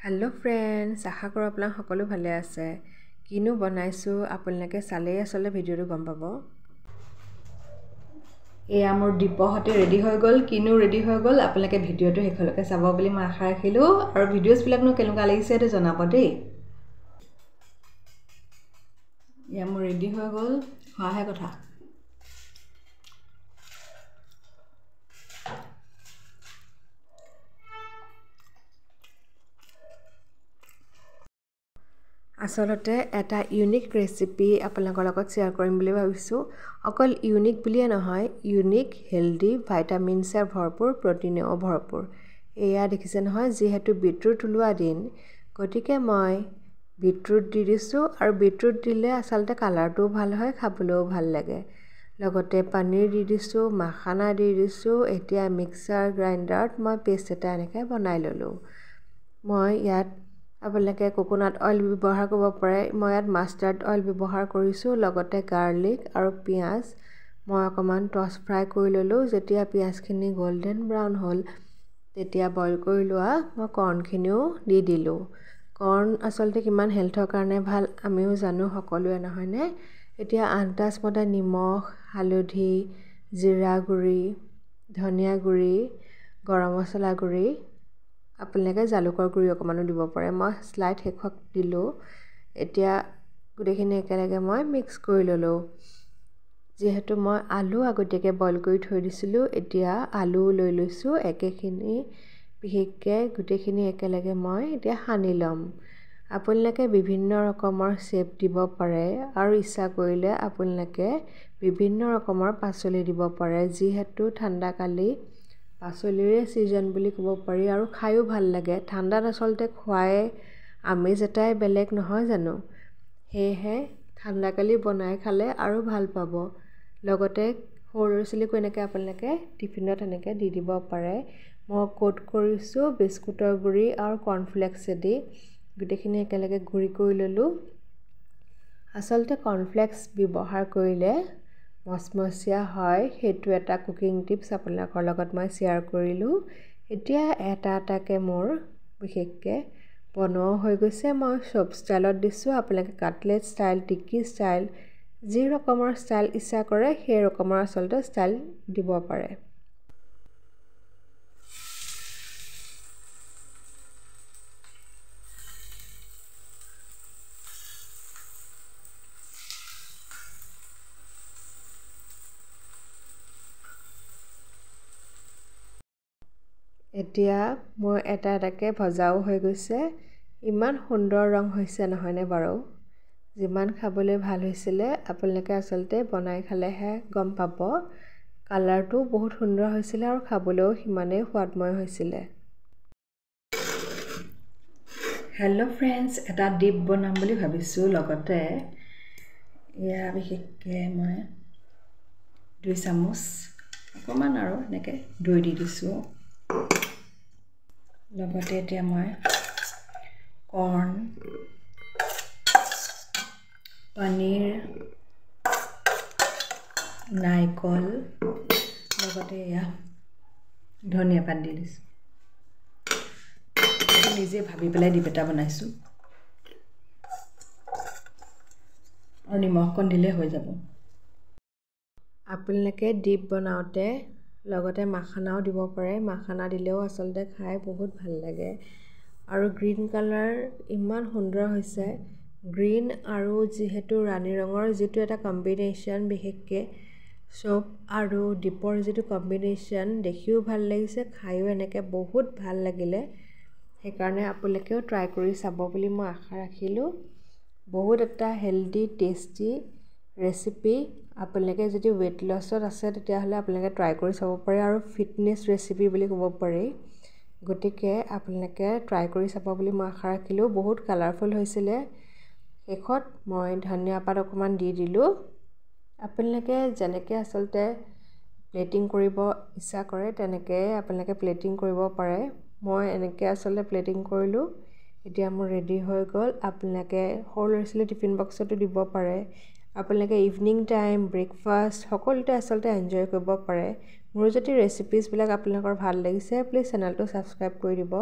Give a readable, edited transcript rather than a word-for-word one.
hello friends आशा करो आपन सकलो भाले आछे किनु बनाइছো आपनलाके साले आसले भिडिओটো गम पाबो ए आमर दीपहते रेडी হৈ গল किनु रेडी হৈ গল आपनलाके भिडिओটো हेखलके चाबो বুলি মই আশা ৰাখিলো আৰু ভিডিওস বিলাকনো কেনেকুৱা লাগিছে এটো জনাব দেই এ আমৰ रेडी হৈ গল হাহে কথা আসলতে এটা ইউনিক ৰেচিপি আপোনালোকৰ লগত শেয়াৰ কৰিম বুলি ভাবিছো অকল ইউনিক বুলিয়ে নহয় ইউনিক হেলদি ভিটামিনছৰ ভৰপুৰ প্ৰটিনেও ভৰপুৰ এয়া দেখিছে নহয় যেহেতু বিটৰুট ওলোৱা দিন গতিকে মই বিটৰুট দি দিছো আৰু বিটৰুট দিলে আসলতে কালাৰটো ভাল হয় খাবলৈও ভাল লাগে লগতে পনীৰ দি দিছো মাখানা দি দিছো এতিয়া মিক্সাৰ গ্ৰাইণ্ডাৰত মই পেষ্ট এটা এনেকৈ বনাই ললো মই ইয়াত আপোনালোকে কোকোনাট অইল ব্যৱহাৰ কৰিব পাৰে মই ইয়াত মাষ্টাৰ্ড অইল ব্যৱহাৰ কৰিছো লগতে গাৰ্লিক আৰু পিয়াজ মই অকমান টস ফ্ৰাই কৰি ললো যেতিয়া পিয়াজখিনি গোল্ডেন ব্ৰাউন হ'ল তেতিয়া বইল কৰি লোৱা মই কৰ্নখিনিও দি দিলো কৰ্ন আসলতে কিমান হেলথৰ কাৰণে ভাল আমিও জানো সকলোৱে নহয়নে এতিয়া আন্দাজ মতে নিমখ হালধি জিৰা গুৰি ধনিয়া গুৰি গৰম মছলা গুৰি আপোনালোকে জালুকৰ গুৰি অকমানো দিব পাৰে মই স্লাইড হেকক দিলো এতিয়া গুটেখিনি একেলগে মই মিক্স কৰি ললো যেহেতু মই আলু আগতীয়াকে বইল কৰি থৈ দিছিলো এতিয়া আলু লৈ লৈছো একেখিনি বিহেককে গুটেখিনি একেলগে মই এতিয়া হানি লম আপোনালোকে বিভিন্ন ৰকমৰ শেপ দিব পাৰে আৰু ইচ্ছা কৰিলে আপোনালোকে বিভিন্ন ৰকমৰ পাচলি দিব পাৰে যেহেতু ঠাণ্ডা কালি পাচলিৰে সিজন বুলি ক'ব পাৰি আৰু খায়ও ভাল লাগে ঠাণ্ডাত আসলতে খোৱাই আমেজ এটাই বেলেগ নহয় জানো হেহে ঠাণ্ডা কালি বনাই খালে আৰু ভাল পাব লগতে সৰুৰছিলিকো এনেকৈ আপোনালোকে টিফিনত এনেকৈ দি দিব পাৰে মই কোট কৰিছো বিস্কুটৰ গুৰি আৰু কৰ্নফ্লেক্স দি গুটেখিনি একেলগে গুৰি কৰি ললো আসলতে কৰ্নফ্লেক্স ব্যৱহাৰ কৰিলে মচমচিয়া হয় হেতু এটা কুকিং টিপস আপোনালোকৰ লগত মই শেয়াৰ কৰিলো এতিয়া এটা এটাকে মোৰ বিশেষকে বনোৱা হৈ গৈছে মই সব ষ্টাইলত দিছো আপোনালোকে কাটলেট ষ্টাইল টিকি ষ্টাইল যি ৰকমৰ ষ্টাইল ইচ্ছা কৰে সেই ৰকমৰ আসলতে ষ্টাইল দিব পাৰে এতিয়া মই এটা এটাকে ভজাও হৈ গৈছে ইমান সুন্দৰ ৰং হৈছে নহয়নে বাৰু যিমান খাবলৈ ভাল হৈছিলে আপোনালোকে আসলতে বনাই খালেহে গম পাব কালাৰটো বহুত সুন্দৰ হৈছিলে আৰু খাবলৈও সিমানে সোৱাদময় হৈছিলে হেল্লো ফ্ৰেন্ডছ এটা ডিপ বনাম বুলি ভাবিছো লগতে ইয়া বিশেষকে মই 2 চামুচ অকমান আৰু এনেকৈ দৈ দি দিছো লগতে এতিয়া মই কৰ্ন পনীৰ নাইকল লগতে ইয়া ধনিয়া পাত দি দিছো নিজে ভাবি পেলাই ডিপ এটা বনাইছো আৰু নিমখ কণ দিলে হৈ যাব আপোনালোকে ডিপ বনাওতে লগতে মাখানাও দিব পাৰে মাখানা দিলেও আসলতে খাই বহুত ভাল লাগে আৰু গ্ৰীন কালাৰ ইমান সুন্দৰ হৈছে গ্ৰীন আৰু যেহেতু ৰাণী ৰঙৰ যেটো এটা কম্বিনেশন বিশেষকে সব আৰু ডিপৰ যেটো কম্বিনেশন দেখিও ভাল লাগিছে খাইও এনেকে বহুত ভাল লাগিলে সেইকাৰণে আপোনালোকেও ট্ৰাই কৰি চাব বুলি মই আশা ৰাখিলো বহুত এটা হেলদি টেষ্টি ৰেচিপি আপোনালোকে যদি weight lossত আছে তেতিয়া হলে আপোনালোকে ট্ৰাই কৰি চাব পাৰে আৰু ফিটনেস ৰেচিপি বুলি ক'ব পাৰি গতিকে আপোনালোকে ট্ৰাই কৰি চাব বুলি মই আশা ৰাখিলো বহুত কালাৰফুল হৈছিলে শেষত মই ধনিয়া পাত অকমান দি দিলো আপোনালোকে যেনেকৈ আসলতে প্লেটিং কৰিব ইচ্ছা কৰে তেনেকৈ আপোনালোকে প্লেটিং কৰিব পাৰে মই এনেকৈ আসলতে প্লেটিং কৰিলো এতিয়া মোৰ ৰেডি হৈ গল আপোনালোকে সৰুৰছিলি টিফিন বক্সতো দিব পাৰে আপোনালোকে ইভিনিং টাইম ব্ৰেকফাষ্ট সকলোতে আসলতে এনজয় কৰিব পাৰে মোৰ যদি ৰেচিপিজ বিলাক আপোনালোকৰ ভাল লাগিছে প্লিজ চেনেলটো সাবস্ক্ৰাইব কৰি দিব